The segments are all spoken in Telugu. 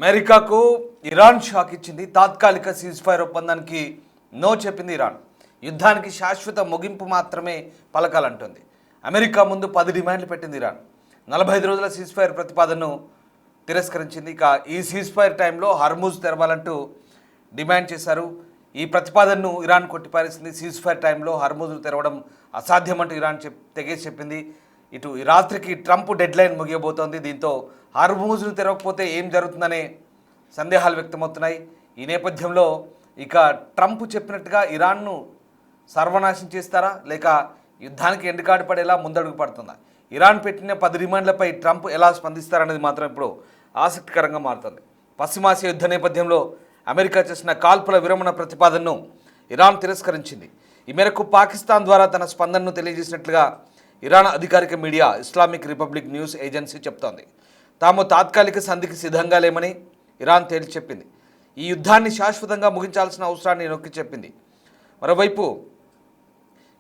అమెరికాకు ఇరాన్ షాక్ ఇచ్చింది. తాత్కాలిక సీజ్ ఫైర్ ఒప్పందానికి నో చెప్పింది ఇరాన్. యుద్ధానికి శాశ్వత ముగింపు మాత్రమే పలకాలంటుంది. అమెరికా ముందు 10 డిమాండ్లు పెట్టింది ఇరాన్. 45 రోజుల సీజ్ ఫైర్ ప్రతిపాదనను తిరస్కరించింది. ఇక ఈ సీజ్ ఫైర్ టైంలో హర్ముజ్ తెరవాలంటూ డిమాండ్ చేశారు. ఈ ప్రతిపాదనను ఇరాన్ కొట్టిపారేసింది. సీజ్ ఫైర్ టైంలో హర్ముజ్ను తెరవడం అసాధ్యమంటూ ఇరాన్ తెగేసి చెప్పింది. ఇటు ఈ రాత్రికి ట్రంప్ డెడ్లైన్ ముగియబోతోంది. దీంతో హర్ముజ్ను తెరవకపోతే ఏం జరుగుతుందనే సందేహాలు వ్యక్తమవుతున్నాయి. ఈ నేపథ్యంలో ఇక ట్రంప్ చెప్పినట్టుగా ఇరాన్ను సర్వనాశనం చేస్తారా లేక యుద్ధానికి ఎండుకాడు పడేలా ముందడుగు పడుతుందా? ఇరాన్ పెట్టిన 10 డిమాండ్లపై ట్రంప్ ఎలా స్పందిస్తారనేది మాత్రం ఇప్పుడు ఆసక్తికరంగా మారుతుంది. పశ్చిమాసియా యుద్ధ నేపథ్యంలో అమెరికా చేసిన కాల్పుల విరమణ ప్రతిపాదనను ఇరాన్ తిరస్కరించింది. ఈ మేరకు పాకిస్తాన్ ద్వారా తన స్పందనను తెలియజేసినట్లుగా ఇరాన్ అధికారిక media Islamic republic news agency చెప్తోంది. తాము తాత్కాలిక సంధికి సిద్ధంగా లేమని ఇరాన్ తేల్చి చెప్పింది. ఈ యుద్ధాన్ని శాశ్వతంగా ముగించాల్సిన అవసరాన్ని నొక్కి చెప్పింది. మరోవైపు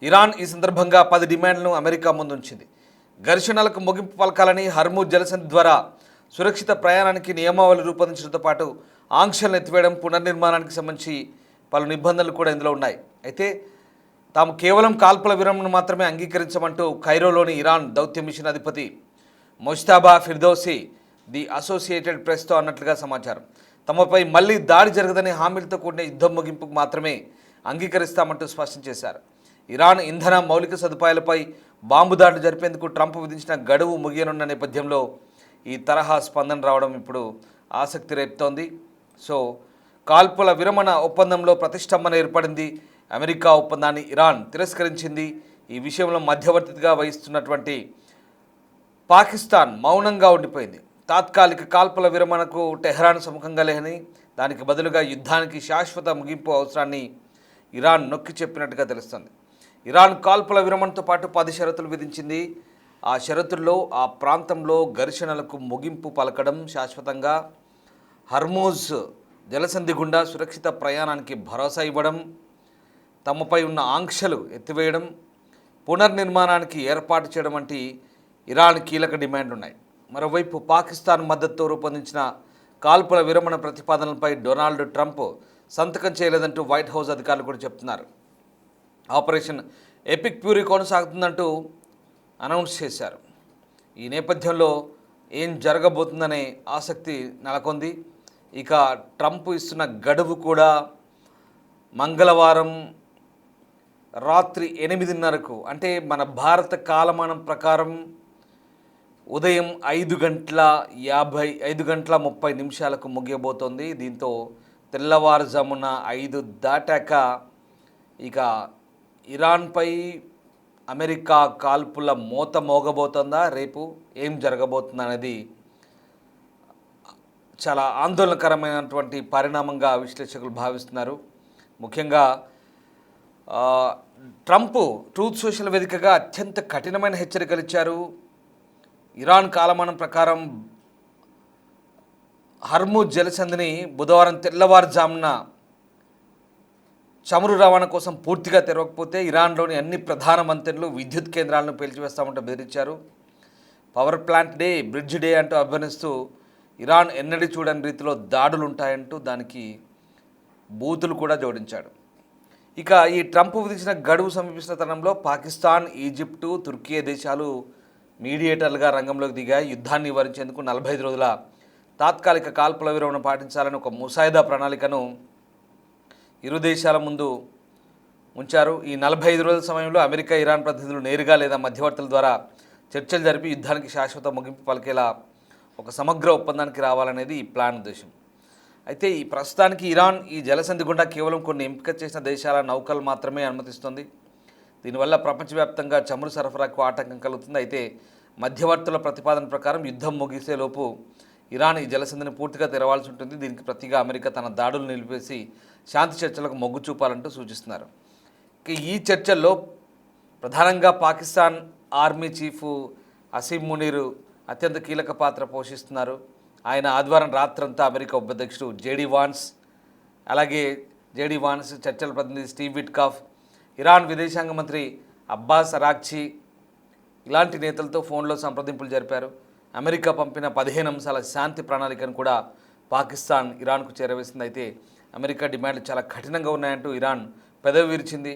ఇరాన్ ఈ సందర్భంగా 10 డిమాండ్లను అమెరికా ముందుంచింది. ఘర్షణలకు ముగింపు పలకాలని, హర్ముజ్ జలసంధి ద్వారా సురక్షిత ప్రయాణానికి నియమావళి రూపొందించడంతో పాటు ఆంక్షలను ఎత్తివేయడం, పునర్నిర్మాణానికి సంబంధించి పలు నిబంధనలు కూడా ఇందులో ఉన్నాయి. అయితే తాము కేవలం కాల్పుల విరమణను మాత్రమే అంగీకరించమంటూ కైరోలోని ఇరాన్ దౌత్య మిషన్ అధిపతి ముజ్తబా ఫిర్దౌసి ది అసోసియేటెడ్ ప్రెస్తో అన్నట్లుగా సమాచారం. తమపై మళ్లీ దాడి జరగదని హామీలతో కూడిన యుద్ధం ముగింపుకు మాత్రమే అంగీకరిస్తామంటూ స్పష్టం చేశారు. ఇరాన్ ఇంధన మౌలిక సదుపాయాలపై బాంబు దాడులు జరిపేందుకు ట్రంప్ విధించిన గడువు ముగియనున్న నేపథ్యంలో ఈ తరహా స్పందన రావడం ఇప్పుడు ఆసక్తి రేపుతోంది. సో కాల్పుల విరమణ ఒప్పందంలో ప్రతిష్టంభన ఏర్పడింది. అమెరికా ఒప్పందాన్ని ఇరాన్ తిరస్కరించింది. ఈ విషయంలో మధ్యవర్తిగా వహిస్తున్నటువంటి పాకిస్తాన్ మౌనంగా ఉండిపోయింది. తాత్కాలిక కాల్పుల విరమణకు టెహ్రాన్ సముఖంగా లేని, దానికి బదులుగా యుద్ధానికి శాశ్వత ముగింపు అవసరాన్ని ఇరాన్ నొక్కి చెప్పినట్టుగా తెలుస్తుంది. ఇరాన్ కాల్పుల విరమణతో పాటు 10 షరతులు విధించింది. ఆ షరతుల్లో ఆ ప్రాంతంలో ఘర్షణలకు ముగింపు పలకడం, శాశ్వతంగా హర్ముజ్ జలసంధి గుండా సురక్షిత ప్రయాణానికి భరోసా ఇవ్వడం, తమపై ఉన్న ఆంక్షలు ఎత్తివేయడం, పునర్నిర్మాణానికి ఏర్పాటు చేయడం వంటి ఇరాన్ కీలక డిమాండ్లు ఉన్నాయి. మరోవైపు పాకిస్తాన్ మద్దతుతో రూపొందించిన కాల్పుల విరమణ ప్రతిపాదనలపై డొనాల్డ్ ట్రంప్ సంతకం చేయలేదంటూ వైట్ హౌస్ అధికారులు కూడా చెప్తున్నారు. ఆపరేషన్ ఎపిక్ ఫ్యూరీ కొనసాగుతుందంటూ అనౌన్స్ చేశారు. ఈ నేపథ్యంలో ఏం జరగబోతుందనే ఆసక్తి నెలకొంది. ఇక ట్రంప్ ఇస్తున్న గడువు కూడా మంగళవారం రాత్రి 8:30కు, అంటే మన భారత కాలమానం ప్రకారం ఉదయం 5:30 ముగియబోతోంది. దీంతో తెల్లవారుజామున 5 దాటాక ఇక ఇరాన్పై అమెరికా కాల్పుల మోత మోగబోతుందా, రేపు ఏం జరగబోతుంది అనేది చాలా ఆందోళనకరమైనటువంటి పరిణామంగా విశ్లేషకులు భావిస్తున్నారు. ముఖ్యంగా ట్రంప్ ట్రూత్ సోషల్ వేదికగా అత్యంత కఠినమైన హెచ్చరికలు ఇచ్చారు. ఇరాన్ కాలమానం ప్రకారం హర్ముజ్ జలసంధిని బుధవారం తెల్లవారుజామున చమురు రవాణా కోసం పూర్తిగా తెరవకపోతే ఇరాన్లోని అన్ని ప్రధాన మంత్రులు విద్యుత్ కేంద్రాలను పేల్చివేస్తామంటూ బెదిరించారు. Power plant day, bridge day అంటూ అభివర్ణిస్తూ ఇరాన్ ఎన్నడూ చూడని రీతిలో దాడులు ఉంటాయంటూ దానికి బూతులు కూడా జోడించాడు. ఇక ఈ ట్రంప్ విధించిన గడువు సమీపిస్తున్న తరుణంలో పాకిస్తాన్, ఈజిప్టు, తుర్కీ దేశాలు మీడియేటర్లుగా రంగంలోకి దిగాయి. యుద్ధాన్ని నివారించేందుకు 45 రోజుల తాత్కాలిక కాల్పుల విరమణ పాటించాలని ఒక ముసాయిదా ప్రణాళికను ఇరు దేశాల ముందు ఉంచారు. ఈ 45 రోజుల సమయంలో అమెరికా, ఇరాన్ ప్రతినిధులు నేరుగా లేదా మధ్యవర్తుల ద్వారా చర్చలు జరిపి యుద్ధానికి శాశ్వత ముగింపు పలికేలా ఒక సమగ్ర ఒప్పందానికి రావాలనేది ఈ ప్లాన్ ఉద్దేశం. అయితే ఈ ప్రస్తుతానికి ఇరాన్ ఈ జలసంధి గుండా కేవలం కొన్ని ఎంపిక చేసిన దేశాల నౌకలు మాత్రమే అనుమతిస్తుంది. దీనివల్ల ప్రపంచవ్యాప్తంగా చమురు సరఫరాకు ఆటంకం కలుగుతుంది. అయితే మధ్యవర్తుల ప్రతిపాదన ప్రకారం యుద్ధం ముగిసేలోపు ఇరాన్ ఈ జలసంధిని పూర్తిగా తెరవాల్సి ఉంటుంది. దీనికి ప్రతిగా అమెరికా తన దాడులు నిలిపేసి శాంతి చర్చలకు మొగ్గు చూపాలంటూ సూచిస్తున్నారు. ఈ చర్చల్లో ప్రధానంగా పాకిస్తాన్ ఆర్మీ చీఫ్ అసీం మునీర్ అత్యంత కీలక పాత్ర పోషిస్తున్నారు. ఆయన ఆదివారం రాత్రంతా అమెరికా ఉపాధ్యక్షుడు జేడీ వాన్స్, చర్చల ప్రతినిధి స్టీవ్ విట్కాఫ్, ఇరాన్ విదేశాంగ మంత్రి అబ్బాస్ అరాక్చి ఇలాంటి నేతలతో ఫోన్లో సంప్రదింపులు జరిపారు. అమెరికా పంపిన 15 అంశాల శాంతి ప్రణాళికను కూడా పాకిస్తాన్ ఇరాన్కు చేరవేసింది. అయితే అమెరికా డిమాండ్లు చాలా కఠినంగా ఉన్నాయంటూ ఇరాన్ పెదవి విరిచింది.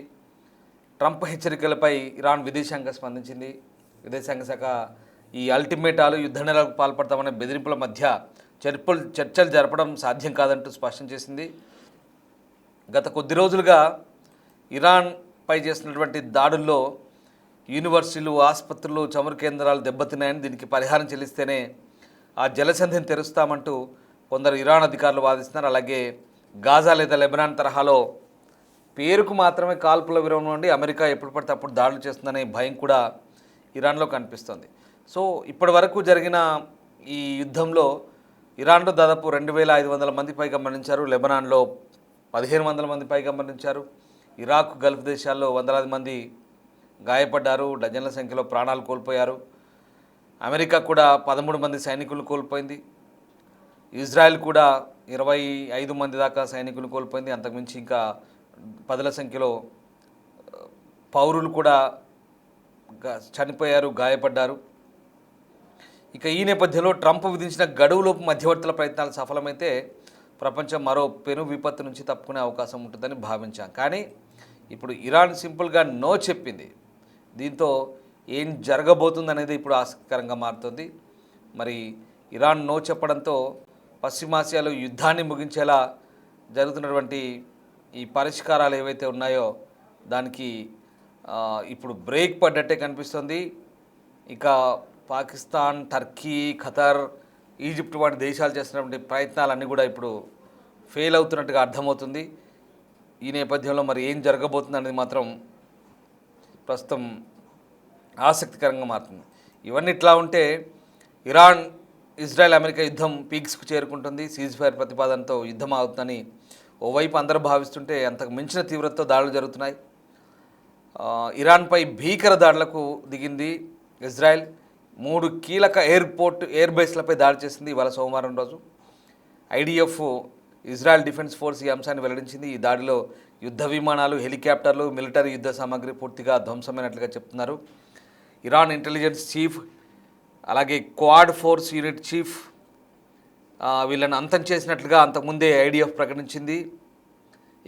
ట్రంప్ హెచ్చరికలపై ఇరాన్ విదేశాంగ స్పందించింది. విదేశాంగ శాఖ ఈ అల్టిమేటాలు యుద్ధ నేరాలకు పాల్పడతామనే బెదిరింపుల మధ్య చర్చలు జరపడం సాధ్యం కాదంటూ స్పష్టం చేసింది. గత కొద్ది రోజులుగా ఇరాన్పై చేసినటువంటి దాడుల్లో యూనివర్సిటీలు, ఆసుపత్రులు, చమురు కేంద్రాలు దెబ్బతిన్నాయని, దీనికి పరిహారం చెల్లిస్తేనే ఆ జలసంధిని తెరుస్తామంటూ కొందరు ఇరాన్ అధికారులు వాదిస్తున్నారు. అలాగే గాజా లేదా లెబనాన్ తరహాలో పేరుకు మాత్రమే కాల్పుల విరమణ నుండి అమెరికా ఎప్పుడు పడితే అప్పుడు దాడులు చేస్తుందనే భయం కూడా ఇరాన్లో కనిపిస్తుంది. సో ఇప్పటి వరకు జరిగిన ఈ యుద్ధంలో ఇరాన్లో దాదాపు 2500 మంది పైగా మరణించారు. లెబనాన్లో 1500 మంది పైగా మరణించారు. ఇరాక్, గల్ఫ్ దేశాల్లో వందలాది మంది గాయపడ్డారు. డజన్ల సంఖ్యలో ప్రాణాలు కోల్పోయారు. అమెరికా కూడా 13 మంది సైనికులు కోల్పోయింది. ఇజ్రాయెల్ కూడా 25 మంది దాకా సైనికులు కోల్పోయింది. అంతకుమించి ఇంకా 10ల సంఖ్యలో పౌరులు కూడా చనిపోయారు, గాయపడ్డారు. ఇక ఈ నేపథ్యంలో ట్రంప్ విధించిన గడువులోపు మధ్యవర్తుల ప్రయత్నాలు సఫలమైతే ప్రపంచం మరో పెను విపత్తు నుంచి తప్పుకునే అవకాశం ఉంటుందని భావించాం. కానీ ఇప్పుడు ఇరాన్ సింపుల్గా నో చెప్పింది. దీంతో ఏం జరగబోతుందనేది ఇప్పుడు ఆసక్తికరంగా మారుతుంది. మరి ఇరాన్ నో చెప్పడంతో పశ్చిమాసియాలో యుద్ధాన్ని ముగించేలా జరుగుతున్నటువంటి ఈ పరిష్కారాలు ఏవైతే ఉన్నాయో దానికి ఇప్పుడు బ్రేక్ పడ్డట్టే కనిపిస్తుంది. ఇక పాకిస్తాన్, టర్కీ, ఖతర్, ఈజిప్ట్ వంటి దేశాలు చేస్తున్నటువంటి ప్రయత్నాలన్నీ కూడా ఇప్పుడు ఫెయిల్ అవుతున్నట్టుగా అర్థమవుతుంది. ఈ నేపథ్యంలో మరి ఏం జరగబోతుంది అనేది మాత్రం ప్రస్తుతం ఆసక్తికరంగా మారుతుంది. ఇవన్నీ ఇట్లా ఉంటే ఇరాన్, ఇజ్రాయెల్, అమెరికా యుద్ధం పీక్స్కు చేరుకుంటుంది. సీజ్ ఫైర్ ప్రతిపాదనతో యుద్ధం అవుతుందని ఓవైపు అందరూ భావిస్తుంటే అంతకు మించిన తీవ్రతతో దాడులు జరుగుతున్నాయి. ఇరాన్పై భీకర దాడులకు దిగింది ఇజ్రాయెల్. 3 కీలక ఎయిర్ బేస్లపై దాడి చేసింది ఇవాళ సోమవారం రోజు. ఐడిఎఫ్, ఇజ్రాయెల్ డిఫెన్స్ ఫోర్స్ ఈ అంశాన్ని వెల్లడించింది. ఈ దాడిలో యుద్ధ విమానాలు, హెలికాప్టర్లు, మిలిటరీ యుద్ధ సామాగ్రి పూర్తిగా ధ్వంసమైనట్లుగా చెప్తున్నారు. ఇరాన్ ఇంటెలిజెన్స్ చీఫ్, అలాగే క్వాడ్ ఫోర్స్ యూనిట్ చీఫ్ వీళ్ళని అంతం చేసినట్లుగా అంతకుముందే ఐడిఎఫ్ ప్రకటించింది.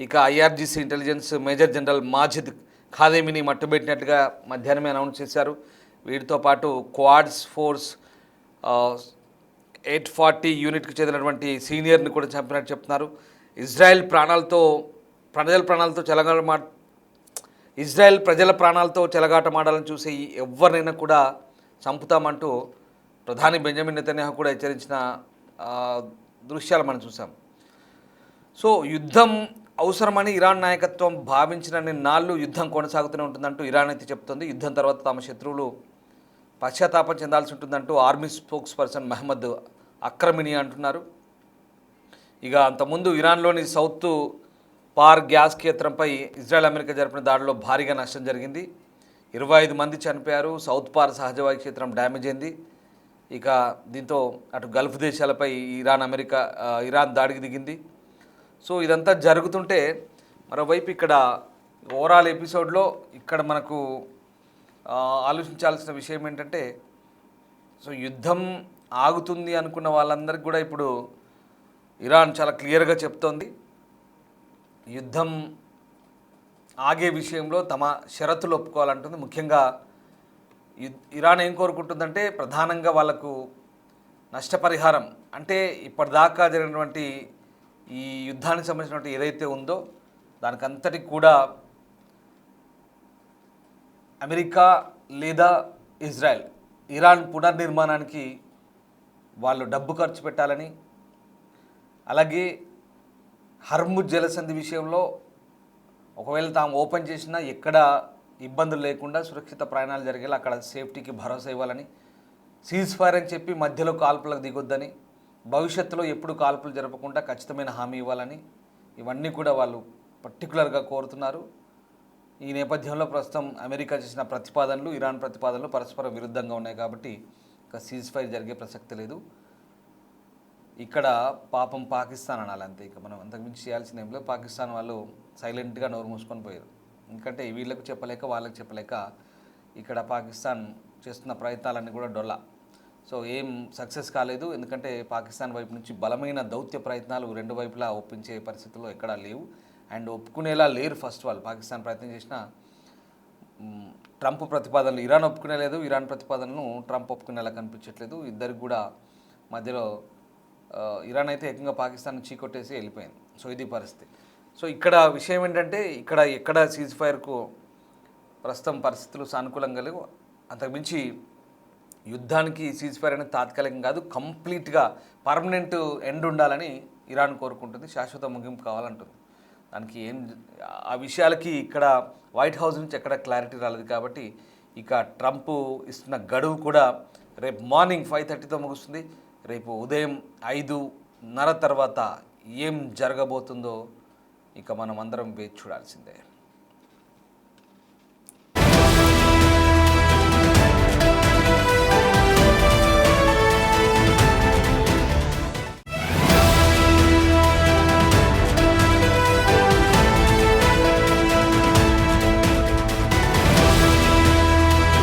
ఇక IRGC intelligence major general Majid Khademini మట్టుబెట్టినట్లుగా మధ్యాహ్నమే అనౌన్స్ చేశారు. వీటితో పాటు క్వాడ్స్ ఫోర్స్ 840 యూనిట్కి చెందినటువంటి సీనియర్ని కూడా చంపినట్టు చెప్తున్నారు. ఇజ్రాయెల్ ప్రజల ప్రాణాలతో చెలగాటమాడాలని చూసే ఎవరినైనా కూడా చంపుతామంటూ ప్రధాని బెంజమిన్ నెతన్యాహు కూడా హెచ్చరించిన దృశ్యాలు మనం చూసాం. సో యుద్ధం అవసరమని ఇరాన్ నాయకత్వం భావించినన్ని నాళ్ళు యుద్ధం కొనసాగుతూనే ఉంటుందంటూ ఇరాన్ అయితే చెప్తుంది. యుద్ధం తర్వాత తమ శత్రువులు పశ్చాత్తాపం చెందాల్సి ఉంటుందంటూ ఆర్మీ స్పోక్స్ పర్సన్ మహమ్మద్ అక్రమిని అంటున్నారు. ఇక అంతకుముందు ఇరాన్లోని సౌత్ పార్ గ్యాస్ క్షేత్రంపై ఇజ్రాయెల్, అమెరికా జరిపిన దాడిలో భారీగా నష్టం జరిగింది. 25 మంది చనిపోయారు. సౌత్ పార్ సహజవాయు క్షేత్రం డ్యామేజ్ అయింది. ఇక దీంతో అటు గల్ఫ్ దేశాలపై ఇరాన్ దాడికి దిగింది. సో ఇదంతా జరుగుతుంటే మరోవైపు ఇక్కడ ఓవరాల్ ఎపిసోడ్లో ఇక్కడ మనకు ఆలోచించాల్సిన విషయం ఏంటంటే, సో యుద్ధం ఆగుతుంది అనుకున్న వాళ్ళందరికీ కూడా ఇప్పుడు ఇరాన్ చాలా క్లియర్గా చెప్తోంది యుద్ధం ఆగే విషయంలో తమ షరతులు ఒప్పుకోవాలంటుంది. ముఖ్యంగా ఇరాన్ ఏం కోరుకుంటుందంటే ప్రధానంగా వాళ్లకు నష్టపరిహారం, అంటే ఇప్పటిదాకా జరిగినటువంటి ఈ యుద్ధానికి సంబంధించినటువంటి ఏదైతే ఉందో దానికంతటికి కూడా అమెరికా లేదా ఇజ్రాయెల్ ఇరాన్ పునర్నిర్మాణానికి వాళ్ళు డబ్బు ఖర్చు పెట్టాలని, అలాగే హర్ముజ్ జలసంధి విషయంలో ఒకవేళ తాము ఓపెన్ చేసినా ఎక్కడ ఇబ్బందులు లేకుండా సురక్షిత ప్రయాణాలు జరిగేలా అక్కడ సేఫ్టీకి భరోసా ఇవ్వాలని, సీజ్ ఫైర్ అని చెప్పి మధ్యలో కాల్పులకు దిగొద్దని, భవిష్యత్తులో ఎప్పుడు కాల్పులు జరపకుండా ఖచ్చితమైన హామీ ఇవ్వాలని, ఇవన్నీ కూడా వాళ్ళు పర్టికులర్గా కోరుతున్నారు. ఈ నేపథ్యంలో ప్రస్తుతం అమెరికా చేసిన ప్రతిపాదనలు, ఇరాన్ ప్రతిపాదనలు పరస్పర విరుద్ధంగా ఉన్నాయి కాబట్టి ఇక సీజ్ ఫైర్ జరిగే ప్రసక్తి లేదు. ఇక్కడ పాపం పాకిస్తాన్ అనాలి అంతే. ఇక మనం అంతకుమించి చేయాల్సిన ఏం లేదు. పాకిస్తాన్ వాళ్ళు సైలెంట్గా నోరు మూసుకొని పోయారు. ఎందుకంటే వీళ్ళకు చెప్పలేక వాళ్ళకి చెప్పలేక ఇక్కడ పాకిస్తాన్ చేస్తున్న ప్రయత్నాలన్నీ కూడా డొల్ల. సో ఏం సక్సెస్ కాలేదు, ఎందుకంటే పాకిస్తాన్ వైపు నుంచి బలమైన దౌత్య ప్రయత్నాలు రెండు వైపులా ఒప్పించే పరిస్థితుల్లో ఎక్కడా లేవు. అండ్ ఒప్పుకునేలా లేరు. ఫస్ట్ వాళ్ళు పాకిస్తాన్ ప్రయత్నం చేసిన ట్రంప్ ప్రతిపాదనలు ఇరాన్ ఒప్పుకునేలేదు, ఇరాన్ ప్రతిపాదనను ట్రంప్ ఒప్పుకునేలా కనిపించట్లేదు. ఇద్దరికి కూడా మధ్యలో ఇరాన్ అయితే ఏకంగా పాకిస్తాన్ చీకొట్టేసి వెళ్ళిపోయింది. సో ఇది పరిస్థితి. సో ఇక్కడ విషయం ఏంటంటే ఎక్కడ సీజ్ ఫైర్కు ప్రస్తుతం పరిస్థితులు సానుకూలంగా లేవు. అంతకుమించి యుద్ధానికి సీజ్ ఫైర్ అనేది తాత్కాలికం కాదు, కంప్లీట్గా పర్మనెంట్ ఎండ్ ఉండాలని ఇరాన్ కోరుకుంటుంది, శాశ్వత ముగింపు కావాలంటుంది. దానికి ఆ విషయాలకి ఇక్కడ వైట్ హౌస్ నుంచి ఎక్కడ క్లారిటీ రాలేదు. కాబట్టి ఇక ట్రంప్ ఇస్తున్న గడువు కూడా రేపు మార్నింగ్ 5:30తో ముగుస్తుంది. రేపు ఉదయం 5:30 తర్వాత ఏం జరగబోతుందో ఇక మనం అందరం వేచి చూడాల్సిందే.